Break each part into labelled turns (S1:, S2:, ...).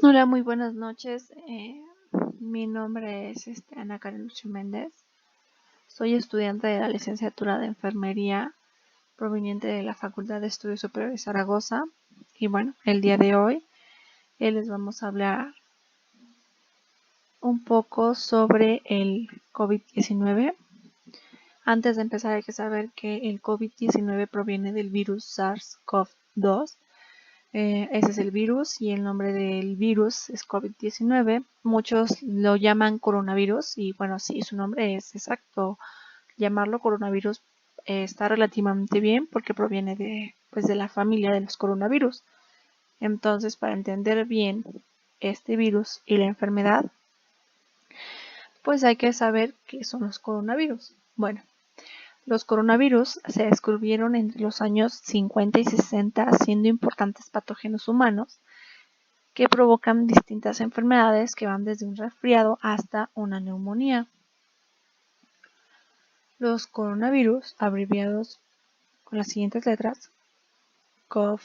S1: Hola, muy buenas noches. Mi nombre es Ana Karen Lucio Méndez. Soy estudiante de la licenciatura de Enfermería proveniente de la Facultad de Estudios Superiores de Zaragoza. Y bueno, el día de hoy les vamos a hablar un poco sobre el COVID-19. Antes de empezar hay que saber que el COVID-19 proviene del virus SARS-CoV-2. Ese es el virus y el nombre del virus es COVID-19. Muchos lo llaman coronavirus y bueno, sí, su nombre es exacto. Llamarlo coronavirus está relativamente bien porque proviene de la familia de los coronavirus. Entonces, para entender bien este virus y la enfermedad, pues hay que saber qué son los coronavirus. Bueno, los coronavirus se descubrieron entre los años 50 y 60 siendo importantes patógenos humanos que provocan distintas enfermedades que van desde un resfriado hasta una neumonía. Los coronavirus, abreviados con las siguientes letras, CoV,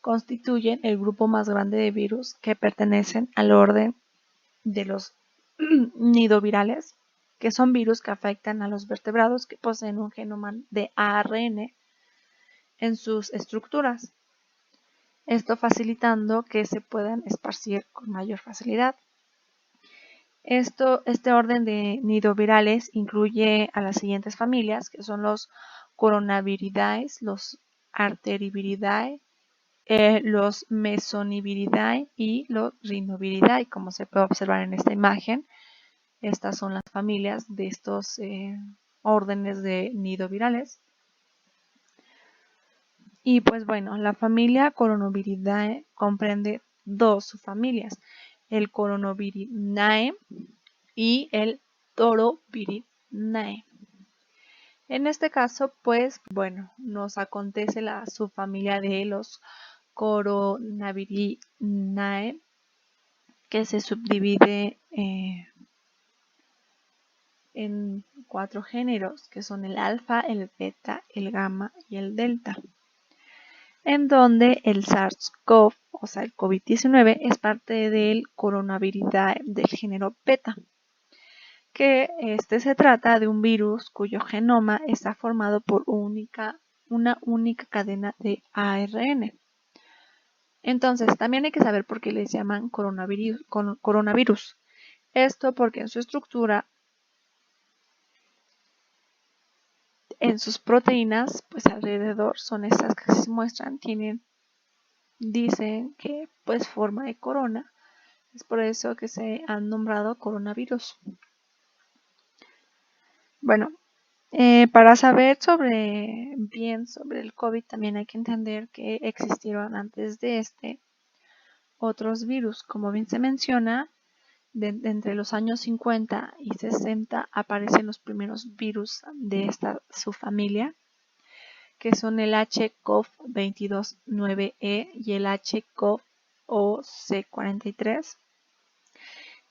S1: constituyen el grupo más grande de virus que pertenecen al orden de los nidovirales, que son virus que afectan a los vertebrados que poseen un genoma de ARN en sus estructuras, esto facilitando que se puedan esparcir con mayor facilidad. Este orden de nidovirales incluye a las siguientes familias, que son los coronaviridae, los arteriviridae, los mesoniviridae y los rinoviridae. Como se puede observar en esta imagen, estas son las familias de estos órdenes de nidovirales. Y pues bueno, la familia Coronaviridae comprende dos subfamilias, el Coronavirinae y el Torovirinae. En este caso, pues bueno, nos acontece la subfamilia de los Coronavirinae, que se subdivide en 4 géneros, que son el alfa, el beta, el gamma y el delta, en donde el SARS-CoV, o sea, el COVID-19, es parte del Coronaviridae del género beta, que se trata de un virus cuyo genoma está formado por una única cadena de ARN. Entonces, también hay que saber por qué les llaman coronavirus. Esto porque en su estructura, en sus proteínas, pues alrededor son estas que se muestran, dicen que pues forma de corona. Es por eso que se han nombrado coronavirus. Bueno, para saber bien sobre el COVID también hay que entender que existieron antes de otros virus. Como bien se menciona, entre los años 50 y 60 aparecen los primeros virus de esta subfamilia, que son el HCoV-22-9E y el HCoV-OC43,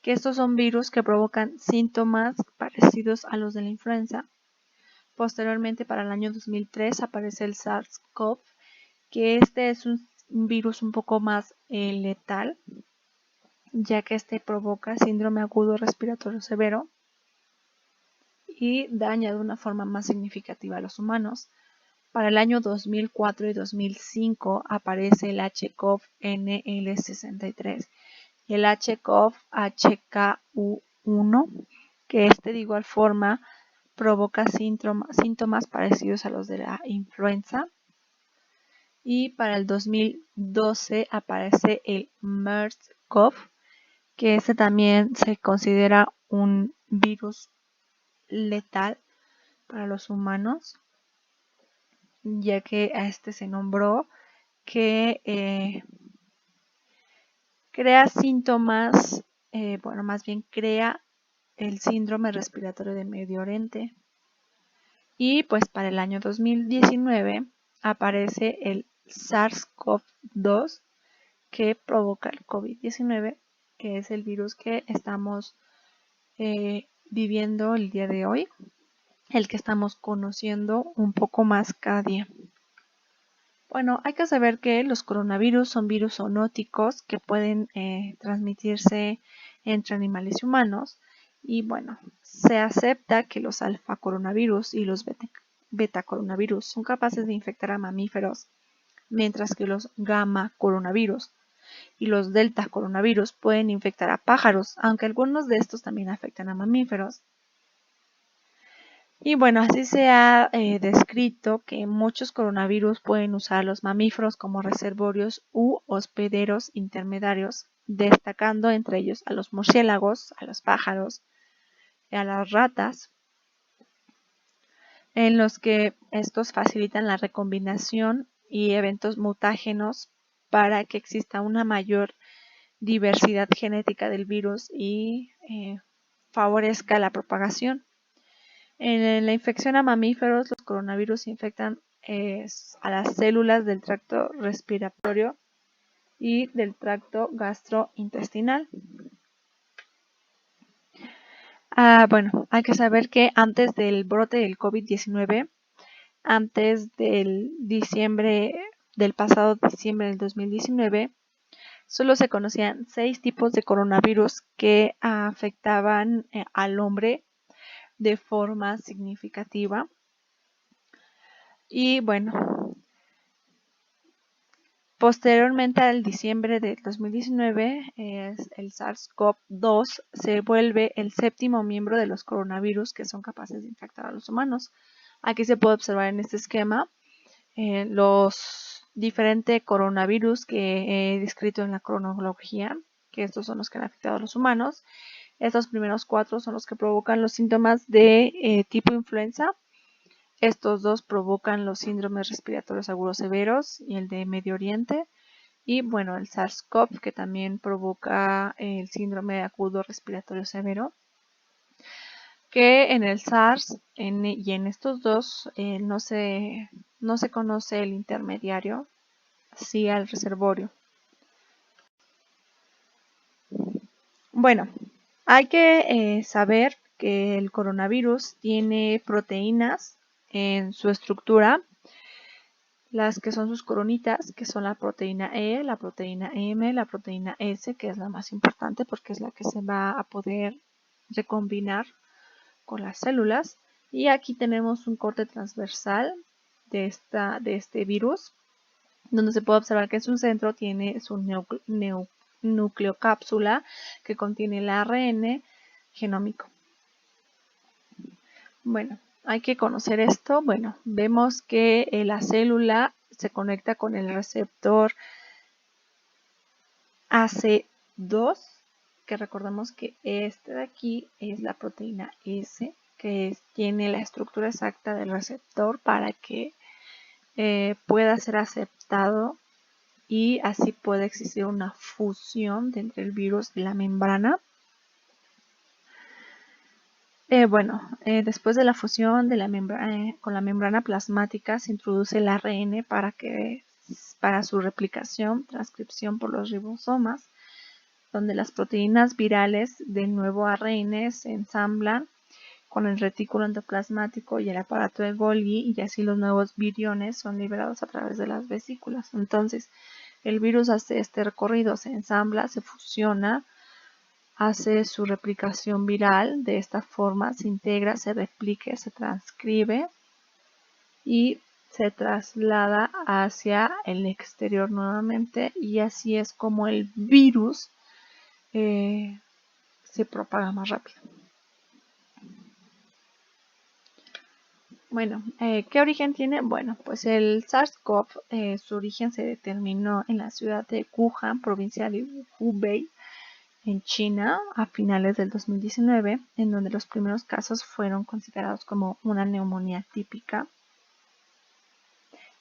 S1: que estos son virus que provocan síntomas parecidos a los de la influenza. Posteriormente, para el año 2003, aparece el SARS-CoV, que este es un virus un poco más letal, ya que provoca síndrome agudo respiratorio severo y daña de una forma más significativa a los humanos. Para el año 2004 y 2005 aparece el HCoV-NL63 y el HCoV-HKU1, que de igual forma provoca síntomas parecidos a los de la influenza. Y para el 2012 aparece el MERS-CoV, que también se considera un virus letal para los humanos, ya que a se nombró que crea síntomas, más bien crea el síndrome respiratorio de Medio Oriente. Y pues para el año 2019 aparece el SARS-CoV-2, que provoca el COVID-19, que es el virus que estamos viviendo el día de hoy, el que estamos conociendo un poco más cada día. Bueno, hay que saber que los coronavirus son virus zoonóticos que pueden transmitirse entre animales y humanos. Y bueno, se acepta que los alfa coronavirus y los beta coronavirus son capaces de infectar a mamíferos, mientras que los gamma coronavirus y los delta coronavirus pueden infectar a pájaros, aunque algunos de estos también afectan a mamíferos. Y bueno, así se ha descrito que muchos coronavirus pueden usar los mamíferos como reservorios u hospederos intermediarios, destacando entre ellos a los murciélagos, a los pájaros y a las ratas, en los que estos facilitan la recombinación y eventos mutágenos para que exista una mayor diversidad genética del virus y favorezca la propagación. En la infección a mamíferos, los coronavirus infectan a las células del tracto respiratorio y del tracto gastrointestinal. Bueno, hay que saber que antes del brote del COVID-19, antes del pasado diciembre del 2019, solo se conocían 6 tipos de coronavirus que afectaban al hombre de forma significativa. Y bueno, posteriormente al diciembre de 2019, el SARS-CoV-2 se vuelve el 7º miembro de los coronavirus que son capaces de infectar a los humanos. Aquí se puede observar en este esquema los diferentes coronavirus que he descrito en la cronología, que estos son los que han afectado a los humanos. Estos primeros 4 son los que provocan los síntomas de tipo influenza. Estos 2 provocan los síndromes respiratorios agudos severos y el de Medio Oriente. Y bueno, el SARS-CoV, que también provoca el síndrome agudo respiratorio severo. Que en el SARS y en estos 2 no se conoce el intermediario, sí al reservorio. Bueno, hay que saber que el coronavirus tiene proteínas en su estructura, las que son sus coronitas, que son la proteína E, la proteína M, la proteína S, que es la más importante porque es la que se va a poder recombinar con las células. Y aquí tenemos un corte transversal de este virus, donde se puede observar que en su centro tiene su nucleocápsula que contiene el ARN genómico. Bueno, hay que conocer esto. Bueno, vemos que la célula se conecta con el receptor AC2, que recordemos que este de aquí es la proteína S, que tiene la estructura exacta del receptor para que pueda ser aceptado y así puede existir una fusión entre el virus y la membrana. Después de la fusión de la con la membrana plasmática se introduce el ARN para su replicación, transcripción por los ribosomas, donde las proteínas virales del nuevo ARN se ensamblan con el retículo endoplasmático y el aparato de Golgi, y así los nuevos viriones son liberados a través de las vesículas. Entonces, el virus hace este recorrido, se ensambla, se fusiona, hace su replicación viral, de esta forma se integra, se replica, se transcribe y se traslada hacia el exterior nuevamente, y así es como el virus se propaga más rápido. Bueno, ¿qué origen tiene? Bueno, pues el SARS-CoV, su origen se determinó en la ciudad de Wuhan, provincia de Hubei, en China, a finales del 2019, en donde los primeros casos fueron considerados como una neumonía típica.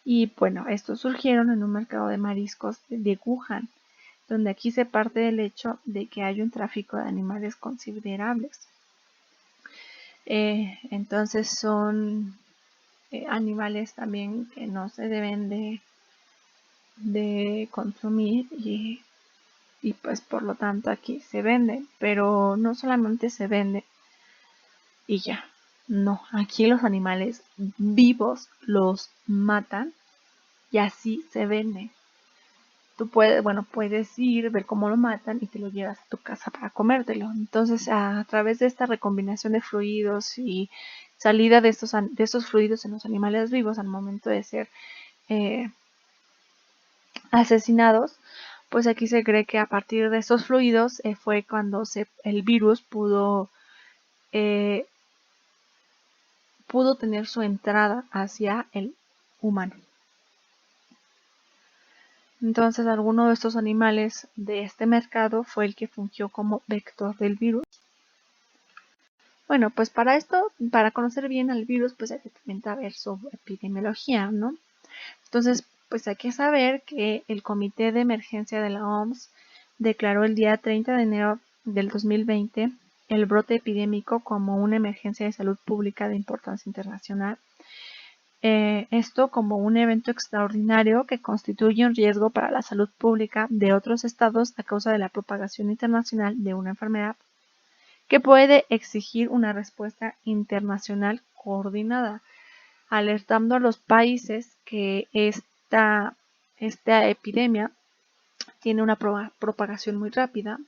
S1: Y bueno, estos surgieron en un mercado de mariscos de Wuhan, donde aquí se parte del hecho de que hay un tráfico de animales considerables. Entonces son animales también que no se deben de consumir, y pues por lo tanto aquí se vende, pero no solamente se vende y ya, no, aquí los animales vivos los matan y así se vende. Tú puedes ir, ver cómo lo matan y te lo llevas a tu casa para comértelo. Entonces, a través de esta recombinación de fluidos y salida de estos fluidos en los animales vivos al momento de ser asesinados, pues aquí se cree que a partir de estos fluidos fue cuando el virus pudo tener su entrada hacia el humano. Entonces, alguno de estos animales de este mercado fue el que fungió como vector del virus. Bueno, pues para conocer bien al virus, pues hay que también saber su epidemiología, ¿no? Entonces, pues hay que saber que el Comité de Emergencia de la OMS declaró el día 30 de enero del 2020 el brote epidémico como una emergencia de salud pública de importancia internacional. Esto como un evento extraordinario que constituye un riesgo para la salud pública de otros estados a causa de la propagación internacional de una enfermedad que puede exigir una respuesta internacional coordinada, alertando a los países que esta epidemia tiene una propagación muy rápida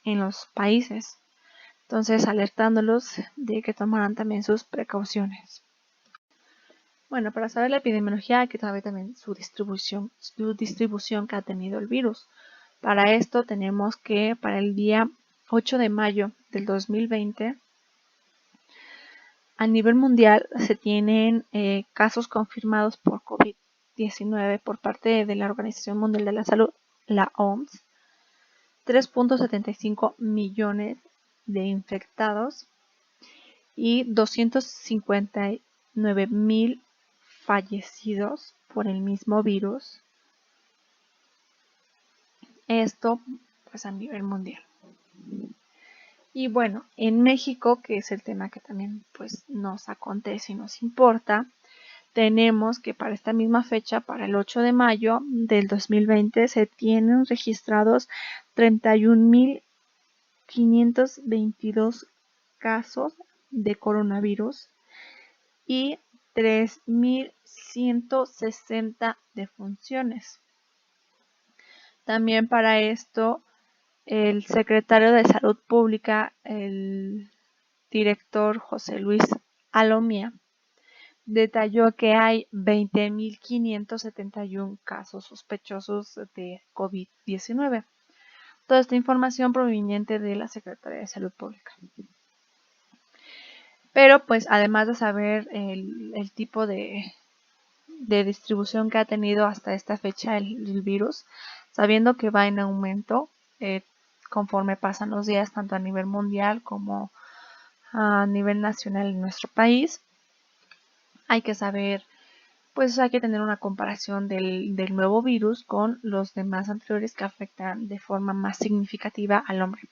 S1: en los países. Entonces, alertándolos de que tomaran también sus precauciones. Bueno, para saber la epidemiología hay que saber también su distribución que ha tenido el virus. Para esto tenemos que para el día 8 de mayo del 2020, a nivel mundial se tienen casos confirmados por COVID-19 por parte de la Organización Mundial de la Salud, la OMS, 3.75 millones de infectados y 259,000 fallecidos por el mismo virus. Esto pues a nivel mundial. Y bueno, en México, que es el tema que también pues nos acontece y nos importa, tenemos que para esta misma fecha, para el 8 de mayo del 2020, se tienen registrados 31,522 casos de coronavirus y 3,160 defunciones. También para esto, el secretario de Salud Pública, el director José Luis Alomía, detalló que hay 20,571 casos sospechosos de COVID-19. Toda esta información proveniente de la Secretaría de Salud Pública. Pero pues además de saber el tipo de distribución que ha tenido hasta esta fecha el virus, sabiendo que va en aumento conforme pasan los días, tanto a nivel mundial como a nivel nacional en nuestro país, hay que saber, pues hay que tener una comparación del nuevo virus con los demás anteriores que afectan de forma más significativa al hombre.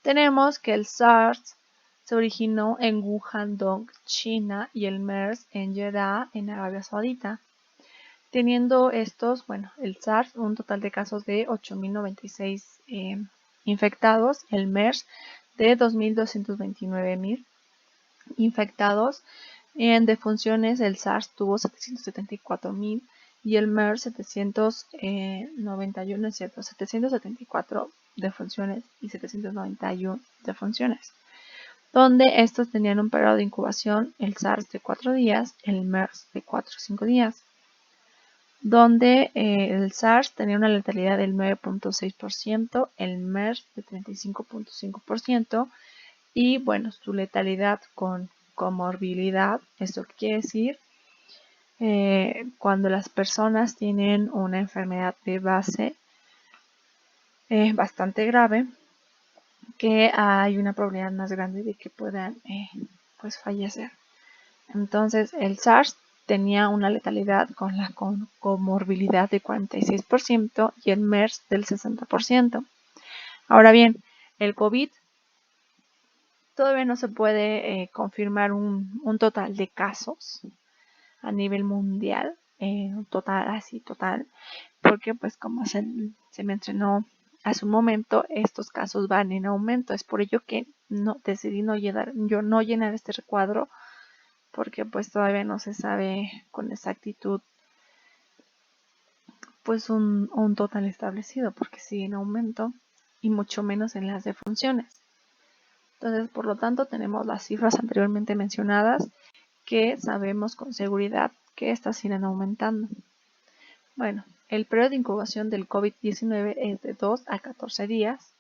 S1: Tenemos que el SARS se originó en Wuhan, China, y el MERS en Jeddah, en Arabia Saudita, teniendo el SARS un total de casos de 8,096 infectados, el MERS de 2,229,000 infectados. En defunciones, el SARS tuvo 774,000 y el MERS 774 defunciones y 791 defunciones, donde estos tenían un periodo de incubación, el SARS de 4 días, el MERS de 4 o 5 días, donde el SARS tenía una letalidad del 9.6%, el MERS de 35.5% y bueno, su letalidad con comorbilidad, ¿esto qué quiere decir? Cuando las personas tienen una enfermedad de base bastante grave, que hay una probabilidad más grande de que puedan pues fallecer. Entonces el SARS tenía una letalidad con la comorbilidad de 46% y el MERS del 60%. Ahora bien, el COVID todavía no se puede confirmar un total de casos a nivel mundial, total, porque pues como se mencionó hace un momento, estos casos van en aumento. Es por ello que decidí no llenar este recuadro, porque pues todavía no se sabe con exactitud pues un total establecido, porque sigue en aumento y mucho menos en las defunciones. Entonces, por lo tanto, tenemos las cifras anteriormente mencionadas que sabemos con seguridad que estas irán aumentando. Bueno, el periodo de incubación del COVID-19 es de 2 a 14 días,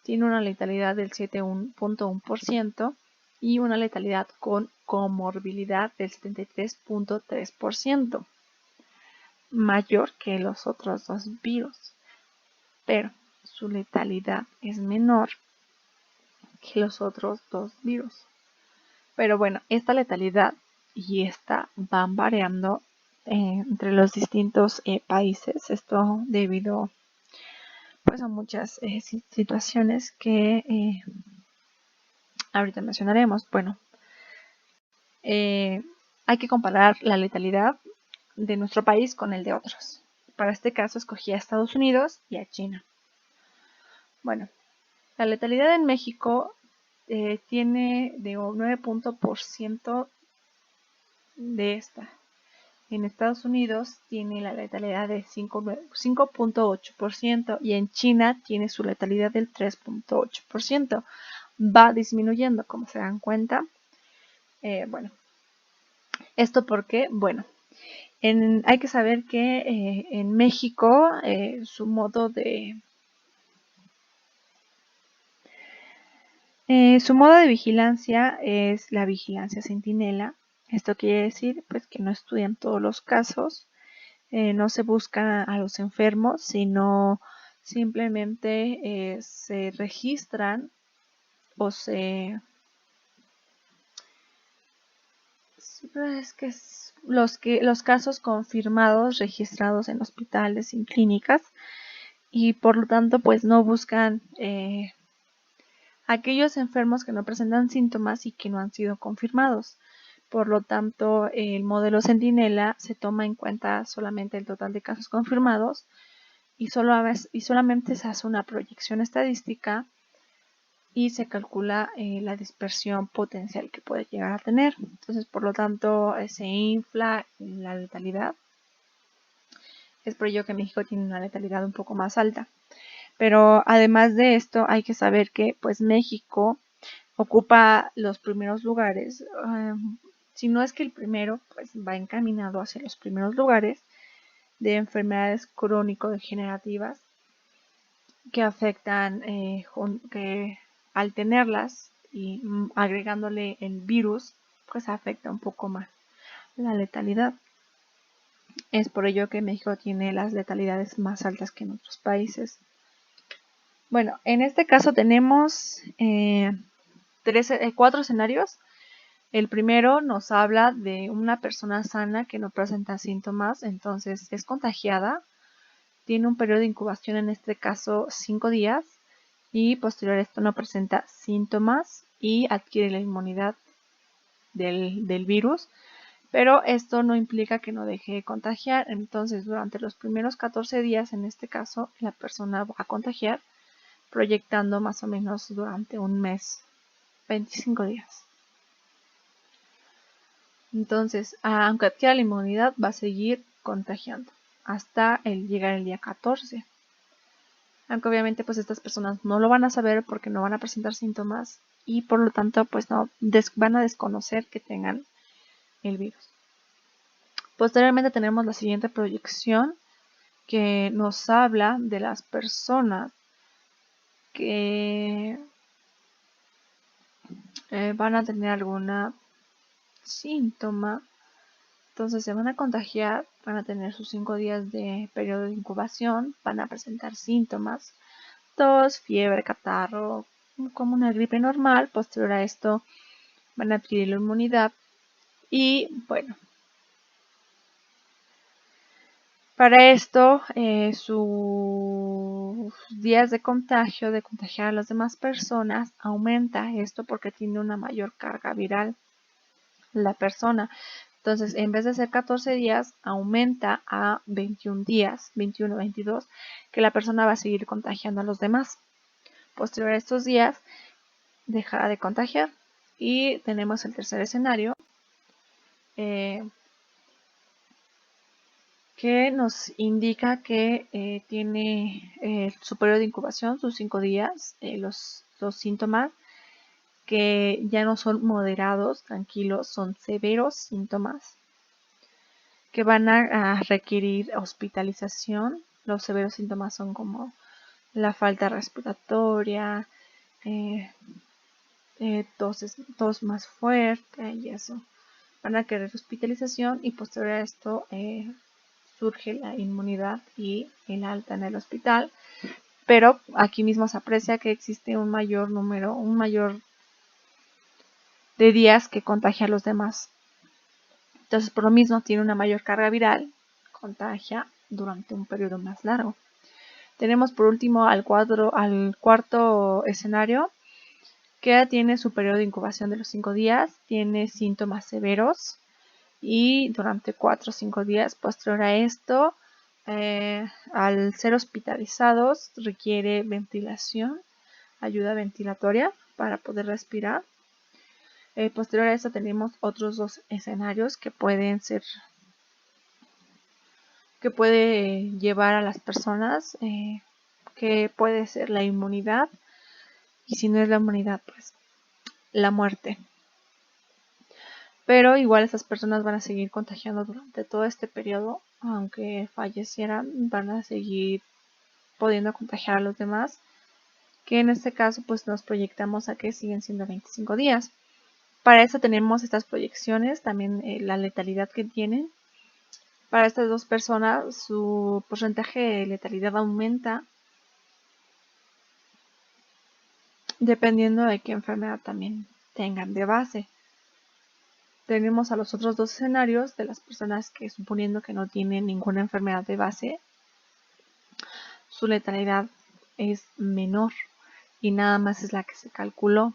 S1: tiene una letalidad del 7.1% y una letalidad con comorbilidad del 73.3%, mayor que los otros dos virus, pero su letalidad es menor que los otros dos virus. Pero bueno, esta letalidad y esta van variando entre los distintos países. Esto debido pues a muchas situaciones que ahorita mencionaremos. Bueno, hay que comparar la letalidad de nuestro país con el de otros. Para este caso escogí a Estados Unidos y a China. Bueno, la letalidad en México tiene de un 9% de esta. En Estados Unidos tiene la letalidad de 5.8% y en China tiene su letalidad del 3.8%. Va disminuyendo, como se dan cuenta. Bueno, ¿esto por qué? Bueno, hay que saber que en México su modo de vigilancia es la vigilancia centinela. Esto quiere decir pues que no estudian todos los casos, no se busca a los enfermos, sino simplemente se registran o los casos confirmados registrados en hospitales y en clínicas, y por lo tanto pues no buscan aquellos enfermos que no presentan síntomas y que no han sido confirmados. Por lo tanto, el modelo Centinela se toma en cuenta solamente el total de casos confirmados y solamente se hace una proyección estadística y se calcula la dispersión potencial que puede llegar a tener. Entonces, por lo tanto, se infla la letalidad. Es por ello que México tiene una letalidad un poco más alta. Pero además de esto, hay que saber que pues México ocupa los primeros lugares. Si no es que el primero, pues va encaminado hacia los primeros lugares de enfermedades crónico-degenerativas que afectan, que al tenerlas y agregándole el virus, pues afecta un poco más la letalidad. Es por ello que México tiene las letalidades más altas que en otros países. Bueno, en este caso tenemos 4 escenarios. El primero nos habla de una persona sana que no presenta síntomas, entonces es contagiada, tiene un periodo de incubación, en este caso 5 días, y posterior a esto no presenta síntomas y adquiere la inmunidad del virus, pero esto no implica que no deje de contagiar. Entonces durante los primeros 14 días, en este caso, la persona va a contagiar, proyectando más o menos durante un mes, 25 días. Entonces, aunque adquiera la inmunidad, va a seguir contagiando hasta llegar el día 14. Aunque obviamente pues estas personas no lo van a saber porque no van a presentar síntomas y por lo tanto pues no van a desconocer que tengan el virus. Posteriormente tenemos la siguiente proyección que nos habla de las personas que van a tener alguna síntoma. Entonces se van a contagiar, van a tener sus 5 días de periodo de incubación, van a presentar síntomas, tos, fiebre, catarro, como una gripe normal. Posterior a esto van a adquirir la inmunidad y bueno, para esto sus días de contagio, de contagiar a las demás personas, aumenta esto porque tiene una mayor carga viral la persona. Entonces, en vez de ser 14 días, aumenta a 21 días, 21, 22, que la persona va a seguir contagiando a los demás. Posterior a estos días, dejará de contagiar. Y tenemos el tercer escenario, que nos indica que tiene su periodo de incubación, sus 5 días, los síntomas que ya no son moderados, tranquilos, son severos síntomas que van a requerir hospitalización. Los severos síntomas son como la falta respiratoria, tos más fuerte y eso. Van a querer hospitalización y posterior a esto surge la inmunidad y el alta en el hospital. Pero aquí mismo se aprecia que existe un mayor de días que contagia a los demás. Entonces, por lo mismo, tiene una mayor carga viral, contagia durante un periodo más largo. Tenemos por último al cuarto escenario, que tiene su periodo de incubación de los 5 días, tiene síntomas severos y durante 4 o 5 días posterior a esto, al ser hospitalizados, requiere ventilación, ayuda ventilatoria para poder respirar. Posterior a esto tenemos otros 2 escenarios que puede llevar a las personas, que puede ser la inmunidad, y si no es la inmunidad, pues la muerte. Pero igual esas personas van a seguir contagiando durante todo este periodo, aunque fallecieran, van a seguir pudiendo contagiar a los demás, que en este caso pues nos proyectamos a que siguen siendo 25 días. Para eso tenemos estas proyecciones, también la letalidad que tienen. Para estas 2 personas su porcentaje de letalidad aumenta dependiendo de qué enfermedad también tengan de base. Tenemos a los otros 2 escenarios de las personas que, suponiendo que no tienen ninguna enfermedad de base, su letalidad es menor y nada más es la que se calculó.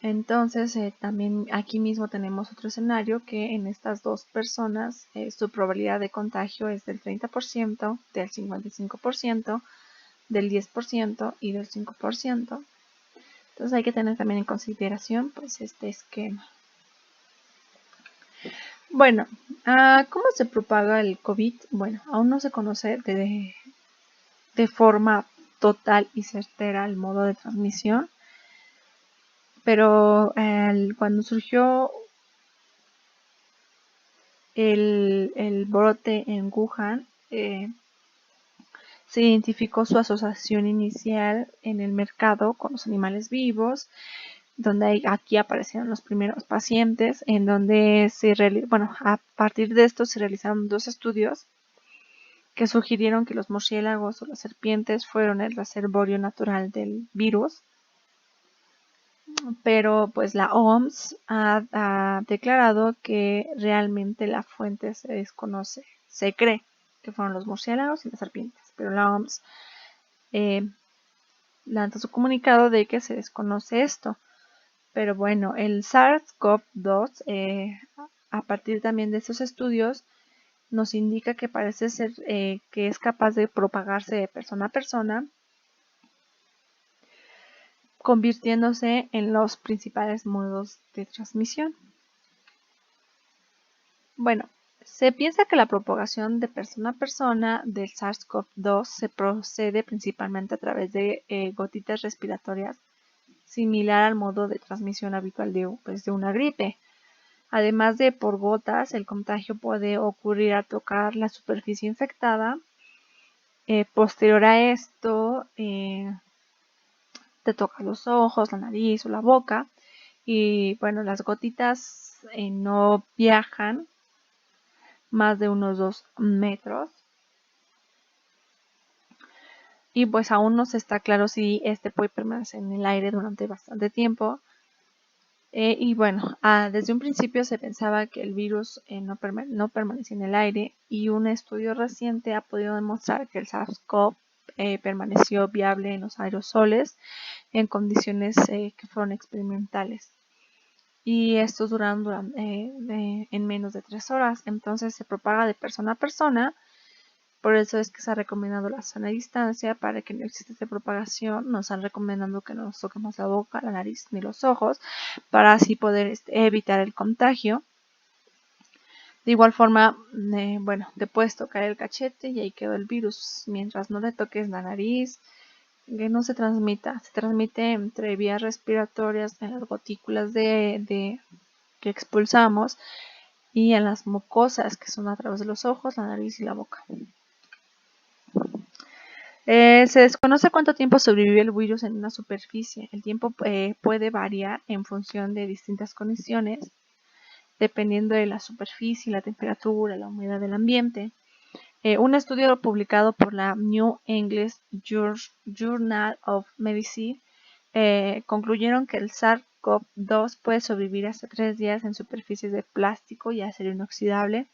S1: Entonces también aquí mismo tenemos otro escenario que en estas 2 personas su probabilidad de contagio es del 30%, del 55%, del 10% y del 5%. Entonces hay que tener también en consideración pues este esquema. Bueno, ¿cómo se propaga el COVID? Bueno, aún no se conoce de forma total y certera el modo de transmisión, pero cuando surgió el brote en Wuhan, se identificó su asociación inicial en el mercado con los animales vivos, donde aquí aparecieron los primeros pacientes, en donde a partir de esto se realizaron 2 estudios que sugirieron que los murciélagos o las serpientes fueron el reservorio natural del virus, pero pues la OMS ha declarado que realmente la fuente se desconoce. Se cree que fueron los murciélagos y las serpientes, pero la OMS lanza su comunicado de que se desconoce esto. Pero bueno, el SARS-CoV-2, a partir también de estos estudios, nos indica que parece ser que es capaz de propagarse de persona a persona, convirtiéndose en los principales modos de transmisión. Bueno, se piensa que la propagación de persona a persona del SARS-CoV-2 se procede principalmente a través de gotitas respiratorias, similar al modo de transmisión habitual de una gripe. Además de por gotas, el contagio puede ocurrir al tocar la superficie infectada. Posterior a esto, te toca los ojos, la nariz o la boca. Y bueno, las gotitas no viajan más de unos 2 metros. Y pues aún no se está claro si este puede permanecer en el aire durante bastante tiempo. Y bueno, desde un principio se pensaba que el virus no permanecía en el aire, y un estudio reciente ha podido demostrar que el SARS-CoV permaneció viable en los aerosoles en condiciones que fueron experimentales. Y estos duraron en menos de 3 horas. Entonces se propaga de persona a persona. Por eso es que se ha recomendado la sana distancia para que no exista esta propagación. Nos han recomendado que no nos toquemos la boca, la nariz ni los ojos para así poder evitar el contagio. De igual forma, bueno, te puedes tocar el cachete y ahí quedó el virus. Mientras no te toques la nariz, que no se transmita. Se transmite entre vías respiratorias, en las gotículas que expulsamos y en las mucosas, que son a través de los ojos, la nariz y la boca. Se desconoce cuánto tiempo sobrevive el virus en una superficie. El tiempo puede variar en función de distintas condiciones, dependiendo de la superficie, la temperatura, la humedad del ambiente. Un estudio publicado por la New England Journal of Medicine concluyeron que el SARS-CoV-2 puede sobrevivir hasta 3 días en superficies de plástico y acero inoxidable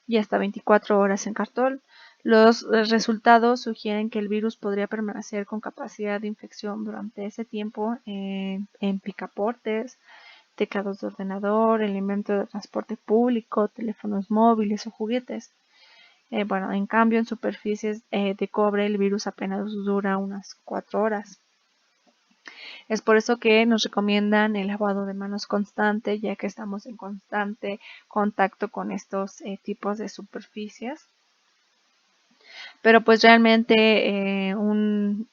S1: y hasta 24 horas en cartón. Los resultados sugieren que el virus podría permanecer con capacidad de infección durante ese tiempo en picaportes, teclados de ordenador, elementos de transporte público, teléfonos móviles o juguetes. Bueno, en cambio, en superficies de cobre el virus apenas dura unas 4 horas. Es por eso que nos recomiendan el lavado de manos constante, ya que estamos en constante contacto con estos tipos de superficies. Pero pues realmente un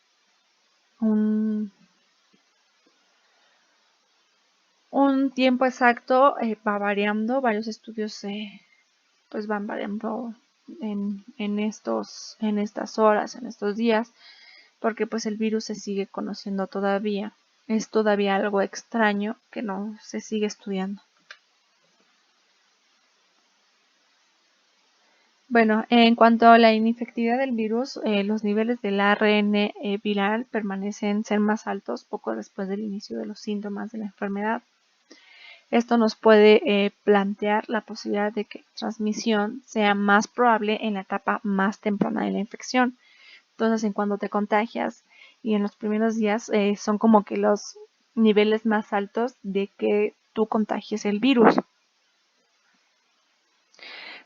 S1: tiempo exacto va variando, varios estudios pues van variando en estas horas, en estos días, porque pues el virus se sigue conociendo todavía. Es todavía algo extraño que no se sigue estudiando. Bueno, en cuanto a la inefectividad del virus, los niveles del ARN viral permanecen ser más altos poco después del inicio de los síntomas de la enfermedad. Esto nos puede plantear la posibilidad de que la transmisión sea más probable en la etapa más temprana de la infección. Entonces, en cuando te contagias y en los primeros días son como que los niveles más altos de que tú contagies el virus.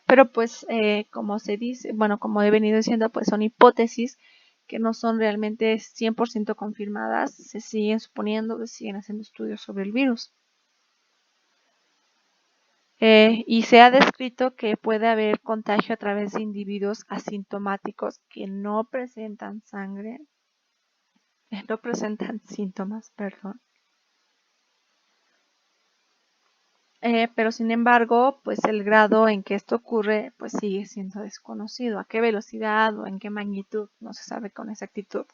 S1: Pero pues como se dice, bueno, como he venido diciendo, pues son hipótesis que no son realmente 100% confirmadas, se siguen suponiendo, se siguen haciendo estudios sobre el virus. Y se ha descrito que puede haber contagio a través de individuos asintomáticos que no presentan no presentan síntomas, perdón. Pero sin embargo, pues el grado en que esto ocurre, pues sigue siendo desconocido. ¿A qué velocidad o en qué magnitud? No se sabe con exactitud.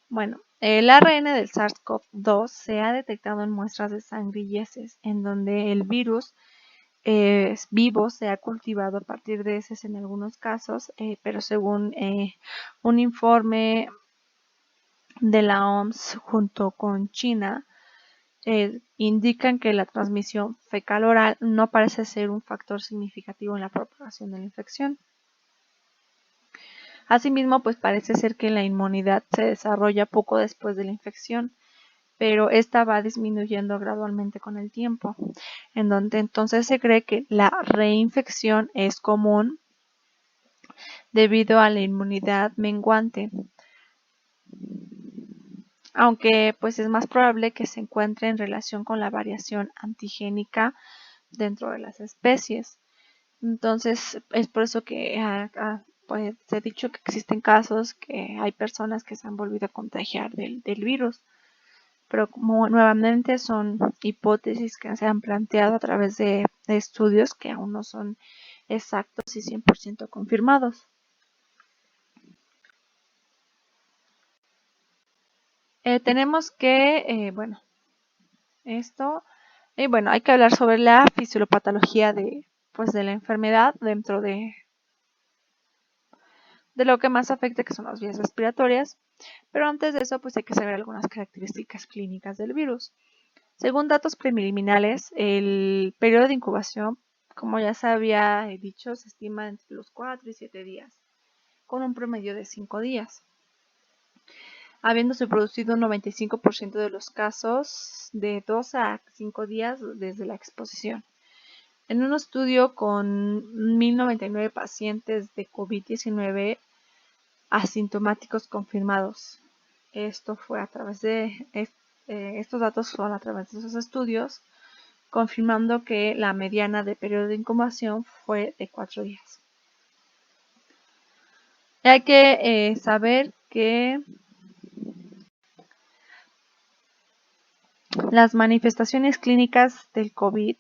S1: Bueno, el ARN del SARS-CoV-2 se ha detectado en muestras de sangre y heces, en donde el virus vivo se ha cultivado a partir de heces en algunos casos, pero según un informe de la OMS junto con China, indican que la transmisión fecal-oral no parece ser un factor significativo en la propagación de la infección. Asimismo, pues parece ser que la inmunidad se desarrolla poco después de la infección, pero esta va disminuyendo gradualmente con el tiempo, en donde entonces se cree que la reinfección es común debido a la inmunidad menguante, aunque pues es más probable que se encuentre en relación con la variación antigénica dentro de las especies. Entonces es por eso que pues, se ha dicho que existen casos que hay personas que se han volvido a contagiar del virus, pero como nuevamente son hipótesis que se han planteado a través de estudios que aún no son exactos y 100% confirmados. Tenemos que, bueno, esto, y bueno, hay que hablar sobre la fisiopatología pues, de la enfermedad dentro de lo que más afecta, que son las vías respiratorias. Pero antes de eso, pues hay que saber algunas características clínicas del virus. Según datos preliminares, el periodo de incubación, como ya se había dicho, se estima entre los 4 y 7 días, con un promedio de 5 días, habiéndose producido un 95% de los casos de 2 a 5 días desde la exposición. En un estudio con 1099 pacientes de COVID-19 asintomáticos confirmados, esto fue a través de estos datos fueron a través de esos estudios, confirmando que la mediana de periodo de incubación fue de 4 días. Hay que saber que las manifestaciones clínicas del COVID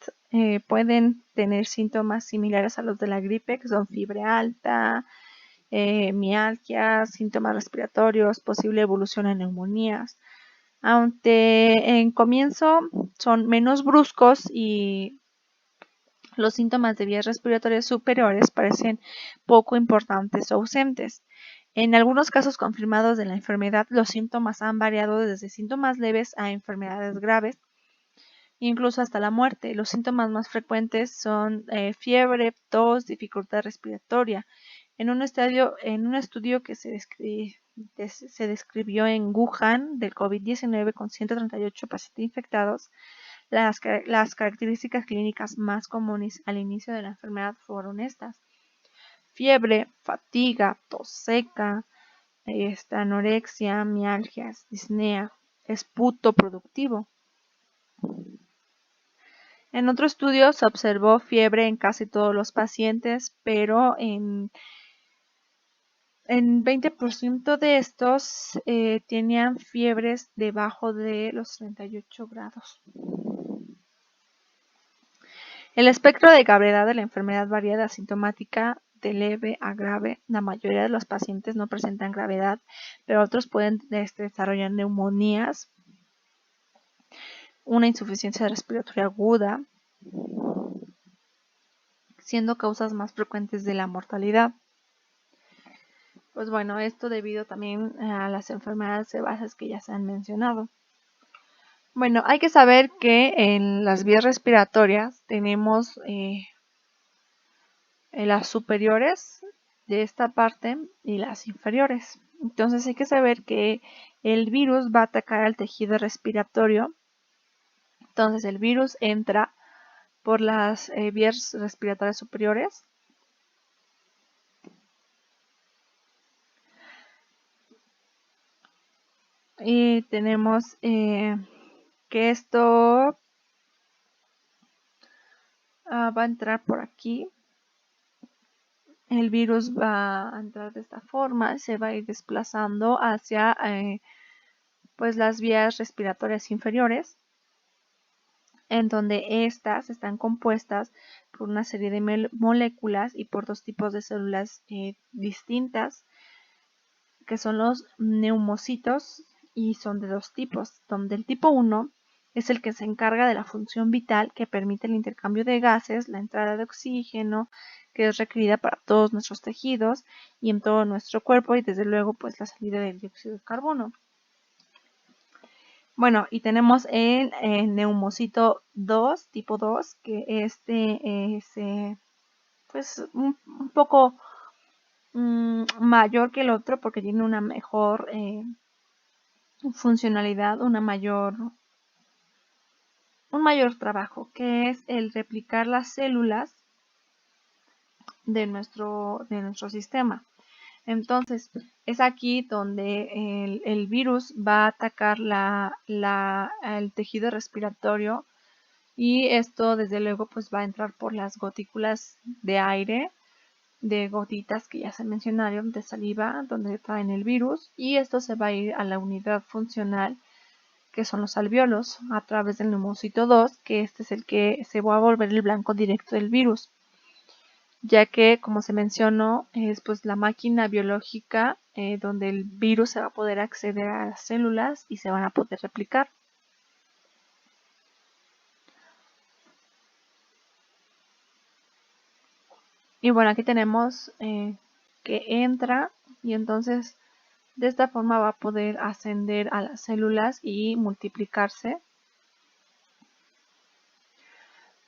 S1: pueden tener síntomas similares a los de la gripe, que son fiebre alta, mialgia, síntomas respiratorios, posible evolución a neumonías. Aunque en comienzo son menos bruscos y los síntomas de vías respiratorias superiores parecen poco importantes o ausentes. En algunos casos confirmados de la enfermedad, los síntomas han variado desde síntomas leves a enfermedades graves, incluso hasta la muerte. Los síntomas más frecuentes son fiebre, tos, dificultad respiratoria. En un estudio que se describió en Wuhan del COVID-19 con 138 pacientes infectados, las características clínicas más comunes al inicio de la enfermedad fueron estas: fiebre, fatiga, tos seca, anorexia, mialgias, disnea, esputo productivo. En otro estudio se observó fiebre en casi todos los pacientes, pero en 20% de estos tenían fiebres debajo de los 38 grados. El espectro de gravedad de la enfermedad varía de asintomática, de leve a grave. La mayoría de los pacientes no presentan gravedad, pero otros pueden desarrollar neumonías, una insuficiencia respiratoria aguda, siendo causas más frecuentes de la mortalidad. Pues bueno, esto debido también a las enfermedades sebáceas que ya se han mencionado. Bueno, hay que saber que en las vías respiratorias tenemos las superiores de esta parte y las inferiores. Entonces hay que saber que el virus va a atacar al tejido respiratorio. Entonces el virus entra por las vías respiratorias superiores. Y tenemos que esto va a entrar por aquí. El virus va a entrar de esta forma, se va a ir desplazando hacia pues las vías respiratorias inferiores, en donde estas están compuestas por una serie de moléculas y por dos tipos de células distintas, que son los neumocitos, y son de dos tipos, donde el tipo 1 es el que se encarga de la función vital que permite el intercambio de gases, la entrada de oxígeno, que es requerida para todos nuestros tejidos y en todo nuestro cuerpo, y desde luego pues la salida del dióxido de carbono. Bueno, y tenemos el neumocito 2, tipo 2, que es pues un poco mayor que el otro porque tiene una mejor funcionalidad, un mayor trabajo, que es el replicar las células de nuestro sistema. Entonces, es aquí donde el virus va a atacar el tejido respiratorio, y esto desde luego pues va a entrar por las gotículas de aire, de gotitas que ya se mencionaron, de saliva, donde traen el virus, y esto se va a ir a la unidad funcional, que son los alvéolos, a través del neumocito 2, que este es el que se va a volver el blanco directo del virus, ya que, como se mencionó, es pues la máquina biológica donde el virus se va a poder acceder a las células y se van a poder replicar. Y bueno, aquí tenemos que entra, y entonces de esta forma va a poder ascender a las células y multiplicarse,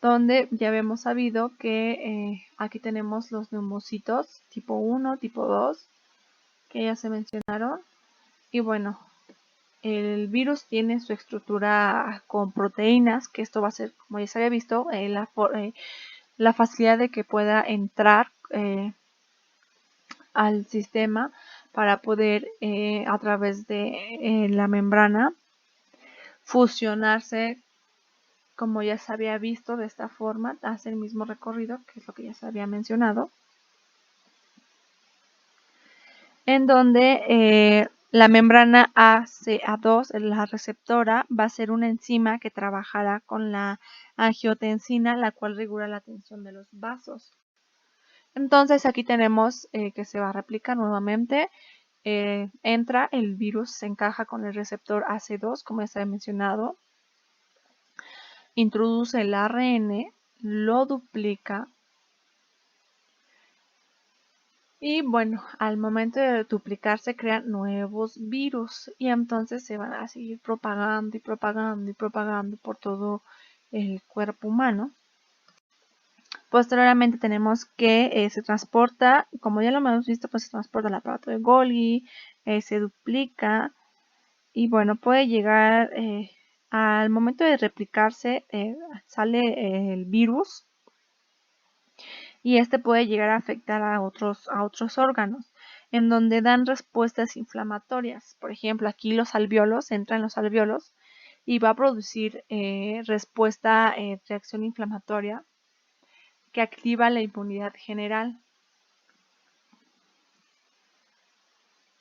S1: donde ya habíamos sabido que aquí tenemos los neumocitos tipo 1, tipo 2, que ya se mencionaron. Y bueno, el virus tiene su estructura con proteínas, que esto va a ser, como ya se había visto, la facilidad de que pueda entrar al sistema para poder a través de la membrana fusionarse como ya se había visto de esta forma, hace el mismo recorrido, que es lo que ya se había mencionado, en donde la membrana ACA2, la receptora, va a ser una enzima que trabajará con la angiotensina, la cual regula la tensión de los vasos. Entonces aquí tenemos que se va a replicar nuevamente. Entra el virus, se encaja con el receptor AC2, como ya se ha mencionado, introduce el ARN, lo duplica y bueno, al momento de duplicarse crean nuevos virus y entonces se van a seguir propagando y propagando y propagando por todo el cuerpo humano. Posteriormente tenemos que se transporta, como ya lo hemos visto, pues se transporta al aparato de Golgi, se duplica y bueno, puede llegar al momento de replicarse, sale el virus y este puede llegar a afectar a otros órganos, en donde dan respuestas inflamatorias. Por ejemplo, aquí los alvéolos, entra en los alvéolos y va a producir respuesta, reacción inflamatoria que activa la inmunidad general.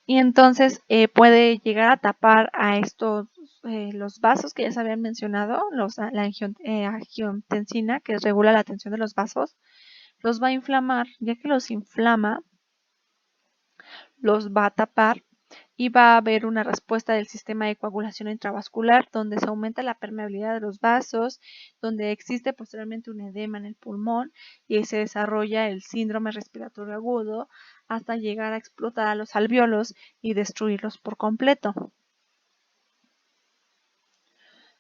S1: Y entonces puede llegar a tapar a estos, los vasos que ya se habían mencionado, la angiotensina, que regula la tensión de los vasos, los va a inflamar. Ya que los inflama, los va a tapar y va a haber una respuesta del sistema de coagulación intravascular donde se aumenta la permeabilidad de los vasos, donde existe posteriormente un edema en el pulmón y se desarrolla el síndrome respiratorio agudo hasta llegar a explotar a los alvéolos y destruirlos por completo.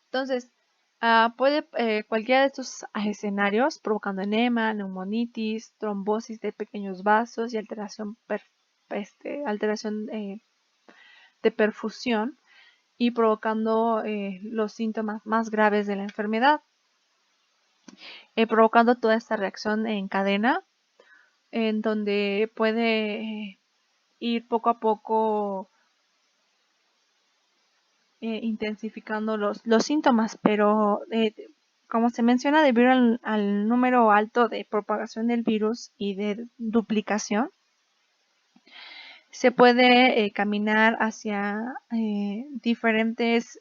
S1: Entonces, puede cualquiera de estos escenarios provocando enema, neumonitis, trombosis de pequeños vasos y alteración de perfusión y provocando los síntomas más graves de la enfermedad, provocando toda esta reacción en cadena, en donde puede ir poco a poco intensificando los síntomas, pero como se menciona, debido al número alto de propagación del virus y de duplicación, se puede caminar hacia diferentes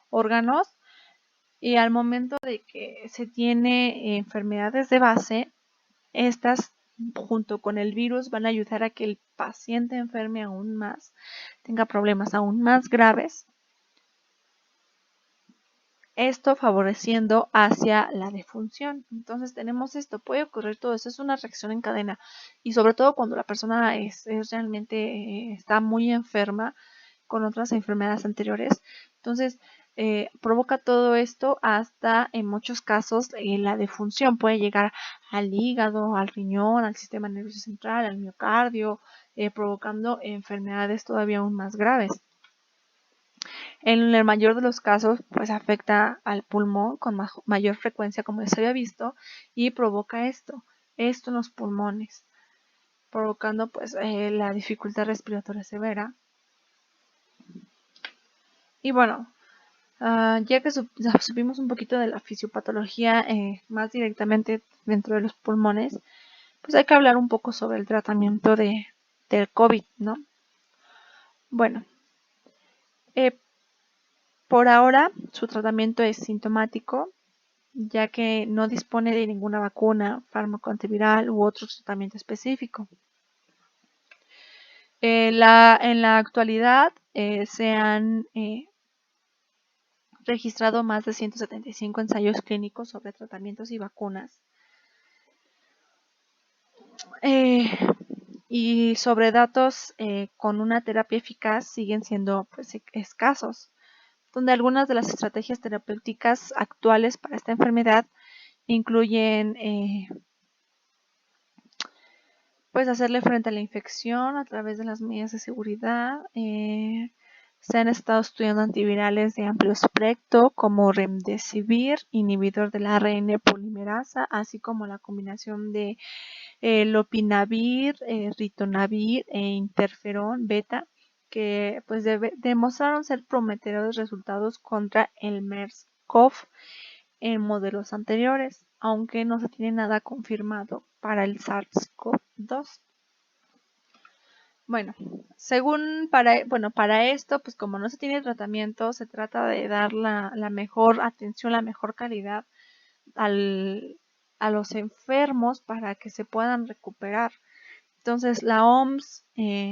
S1: órganos y al momento de que se tiene enfermedades de base, estas junto con el virus van a ayudar a que el paciente enferme aún más, tenga problemas aún más graves. Esto favoreciendo hacia la defunción. Entonces tenemos esto, puede ocurrir todo eso, es una reacción en cadena y sobre todo cuando la persona es realmente está muy enferma con otras enfermedades anteriores. Entonces provoca todo esto hasta en muchos casos la defunción puede llegar al hígado, al riñón, al sistema nervioso central, al miocardio, provocando enfermedades todavía aún más graves. En el mayor de los casos, pues afecta al pulmón con mayor frecuencia, como ya se había visto, y provoca esto en los pulmones, provocando pues la dificultad respiratoria severa. Y bueno, ya que supimos un poquito de la fisiopatología más directamente dentro de los pulmones, pues hay que hablar un poco sobre el tratamiento del COVID, ¿no? Bueno, por ahora su tratamiento es sintomático, ya que no dispone de ninguna vacuna, fármaco antiviral u otro tratamiento específico. En la actualidad se han registrado más de 175 ensayos clínicos sobre tratamientos y vacunas. Y sobre datos con una terapia eficaz siguen siendo pues, escasos, donde algunas de las estrategias terapéuticas actuales para esta enfermedad incluyen pues hacerle frente a la infección a través de las medidas de seguridad. Se han estado estudiando antivirales de amplio espectro como remdesivir, inhibidor del ARN polimerasa, así como la combinación de lopinavir, ritonavir e interferón beta, que pues demostraron ser prometedores resultados contra el MERS-CoV en modelos anteriores, aunque no se tiene nada confirmado para el SARS-CoV-2. Bueno, para esto, pues como no se tiene tratamiento, se trata de dar la mejor atención, la mejor calidad a los enfermos para que se puedan recuperar. Entonces, la OMS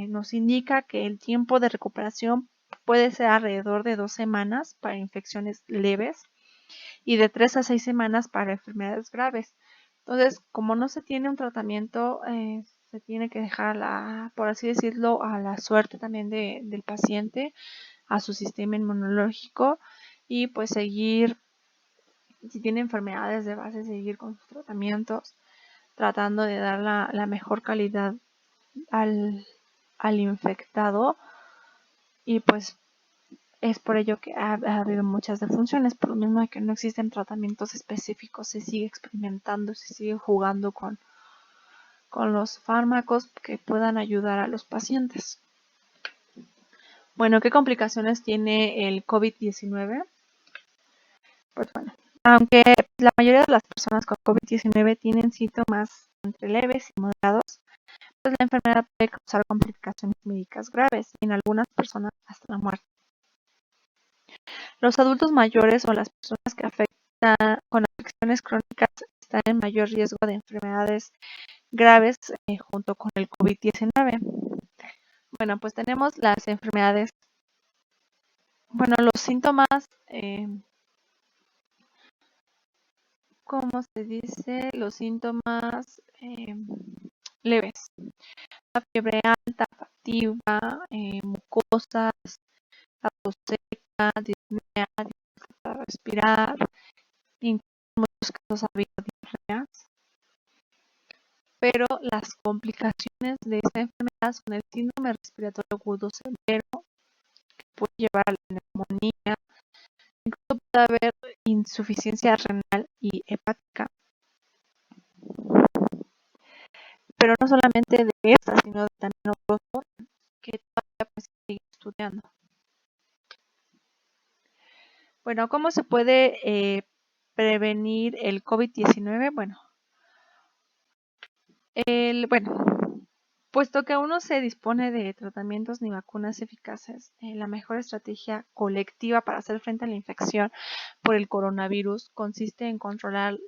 S1: nos indica que el tiempo de recuperación puede ser alrededor de 2 semanas para infecciones leves y de 3 a 6 semanas para enfermedades graves. Entonces, como no se tiene un tratamiento, se tiene que dejar, por así decirlo, a la suerte también del paciente, a su sistema inmunológico y pues seguir, si tiene enfermedades de base, seguir con sus tratamientos, tratando de dar la mejor calidad al infectado y pues es por ello que ha habido muchas defunciones, por lo mismo de que no existen tratamientos específicos, se sigue experimentando, se sigue jugando con los fármacos que puedan ayudar a los pacientes. Bueno, ¿qué complicaciones tiene el COVID-19? Pues bueno, aunque la mayoría de las personas con COVID-19 tienen síntomas entre leves y moderados, pues la enfermedad puede causar complicaciones médicas graves y en algunas personas hasta la muerte. Los adultos mayores o las personas que afectan con afecciones crónicas están en mayor riesgo de enfermedades graves junto con el COVID-19. Bueno, pues tenemos las enfermedades, bueno, los síntomas, ¿cómo se dice? Los síntomas leves. La fiebre alta, fatiga, mucosas, la tos seca, disnea, dificultad para respirar, incluso en muchos casos ha habido diarreas. Pero las complicaciones de esta enfermedad son el síndrome respiratorio agudo severo, que puede llevar a la neumonía, incluso puede haber insuficiencia renal y hepática. Pero no solamente de esta, sino también otros órganos que todavía pues, se sigue estudiando. Bueno, ¿cómo se puede prevenir el COVID-19? Bueno, puesto que aún no se dispone de tratamientos ni vacunas eficaces, la mejor estrategia colectiva para hacer frente a la infección por el coronavirus consiste en controlar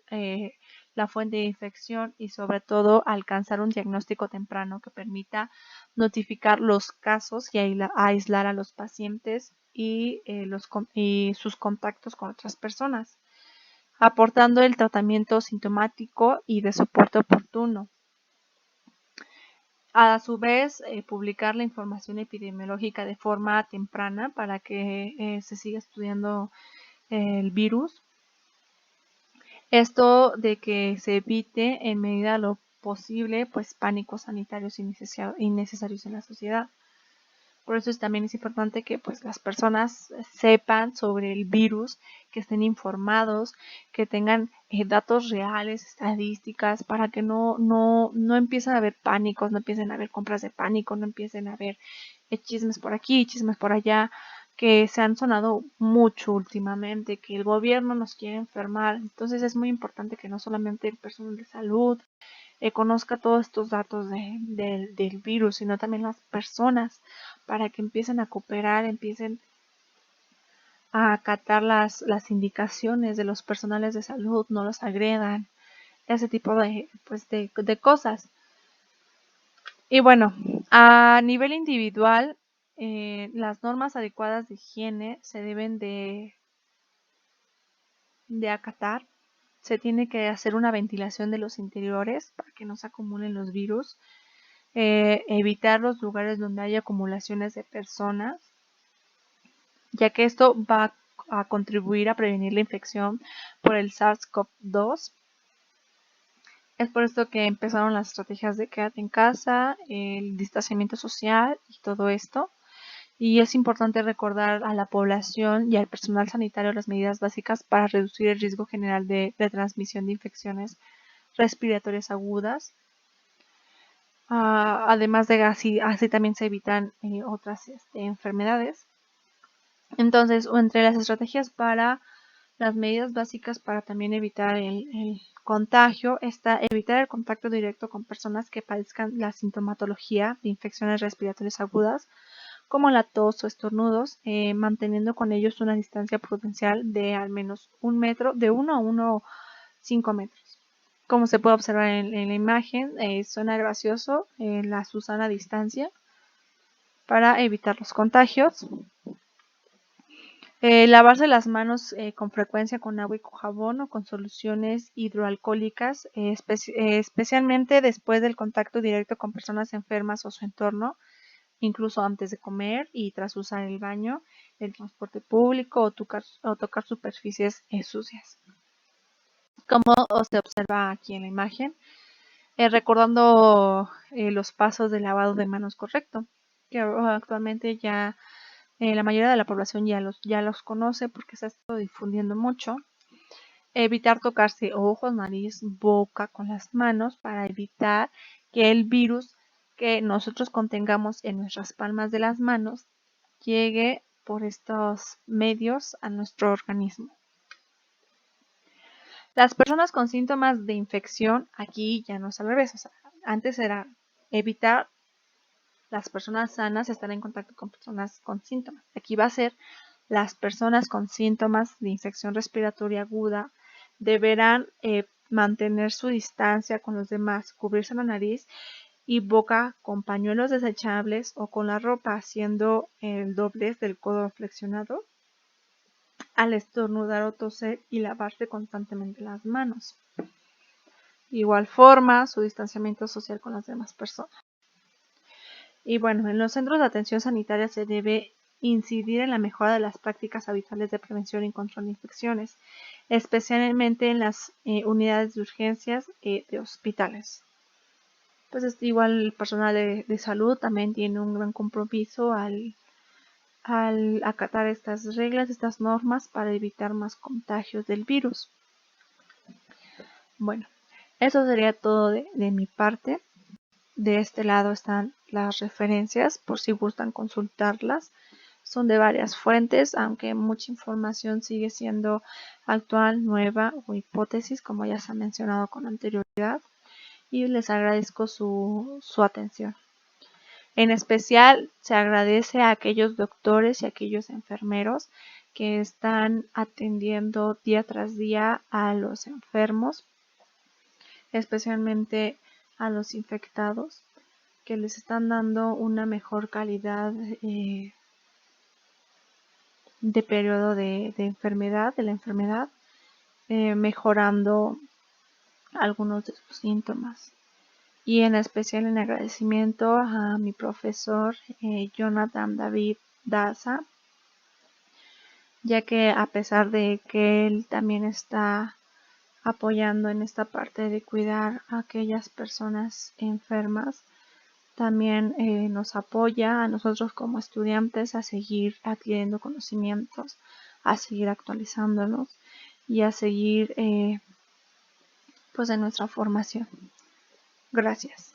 S1: la fuente de infección y sobre todo alcanzar un diagnóstico temprano que permita notificar los casos y aislar a los pacientes y sus contactos con otras personas, aportando el tratamiento sintomático y de soporte oportuno. A su vez, publicar la información epidemiológica de forma temprana para que se siga estudiando el virus. Esto de que se evite en medida de lo posible pues pánicos sanitarios innecesarios en la sociedad. Por eso también es importante que pues las personas sepan sobre el virus, que estén informados, que tengan datos reales, estadísticas, para que no empiecen a haber pánicos, no empiecen a haber compras de pánico, no empiecen a haber chismes por aquí, chismes por allá, que se han sonado mucho últimamente, que el gobierno nos quiere enfermar. Entonces es muy importante que no solamente el personal de salud conozca todos estos datos del virus, sino también las personas, para que empiecen a cooperar, empiecen a acatar las indicaciones de los personales de salud, no los agredan, ese tipo de cosas. Y bueno, a nivel individual, las normas adecuadas de higiene se deben de acatar. Se tiene que hacer una ventilación de los interiores para que no se acumulen los virus. Evitar los lugares donde haya acumulaciones de personas, ya que esto va a contribuir a prevenir la infección por el SARS-CoV-2. Es por esto que empezaron las estrategias de quédate en casa, el distanciamiento social y todo esto. Y es importante recordar a la población y al personal sanitario las medidas básicas para reducir el riesgo general de transmisión de infecciones respiratorias agudas. Además de así también se evitan otras enfermedades. Entonces, entre las estrategias para Las medidas básicas para también evitar el contagio está evitar el contacto directo con personas que padezcan la sintomatología de infecciones respiratorias agudas, como la tos o estornudos, manteniendo con ellos una distancia prudencial de al menos 1 metro, de 1 a 1,5 metros. Como se puede observar en la imagen, suena gracioso la Susana distancia para evitar los contagios. Lavarse las manos con frecuencia con agua y con jabón o con soluciones hidroalcohólicas, especialmente después del contacto directo con personas enfermas o su entorno, incluso antes de comer y tras usar el baño, el transporte público o tocar superficies sucias. Como se observa aquí en la imagen, recordando los pasos de lavado de manos correcto, que actualmente ya la mayoría de la población ya los conoce porque se ha estado difundiendo mucho. Evitar tocarse ojos, nariz, boca con las manos para evitar que el virus que nosotros contengamos en nuestras palmas de las manos llegue por estos medios a nuestro organismo. Las personas con síntomas de infección, aquí ya no es al revés, o sea, antes era evitar las personas sanas estar en contacto con personas con síntomas. Aquí va a ser las personas con síntomas de infección respiratoria aguda deberán mantener su distancia con los demás, cubrirse la nariz y boca con pañuelos desechables o con la ropa haciendo el doblez del codo flexionado al estornudar o toser y lavarse constantemente las manos. De igual forma, su distanciamiento social con las demás personas. Y bueno, en los centros de atención sanitaria se debe incidir en la mejora de las prácticas habituales de prevención y control de infecciones, especialmente en las unidades de urgencias de hospitales. Pues igual el personal de salud también tiene un gran compromiso al acatar estas reglas, estas normas para evitar más contagios del virus. Bueno, eso sería todo de mi parte. De este lado están las referencias por si gustan consultarlas. Son de varias fuentes, aunque mucha información sigue siendo actual, nueva o hipótesis, como ya se ha mencionado con anterioridad, y les agradezco su atención. En especial se agradece a aquellos doctores y aquellos enfermeros que están atendiendo día tras día a los enfermos, especialmente a los infectados, que les están dando una mejor calidad de periodo de la enfermedad, mejorando algunos de sus síntomas. Y en especial en agradecimiento a mi profesor Jonathan David Daza, ya que a pesar de que él también está apoyando en esta parte de cuidar a aquellas personas enfermas, también nos apoya a nosotros como estudiantes a seguir adquiriendo conocimientos, a seguir actualizándonos y a seguir pues en nuestra formación. Gracias.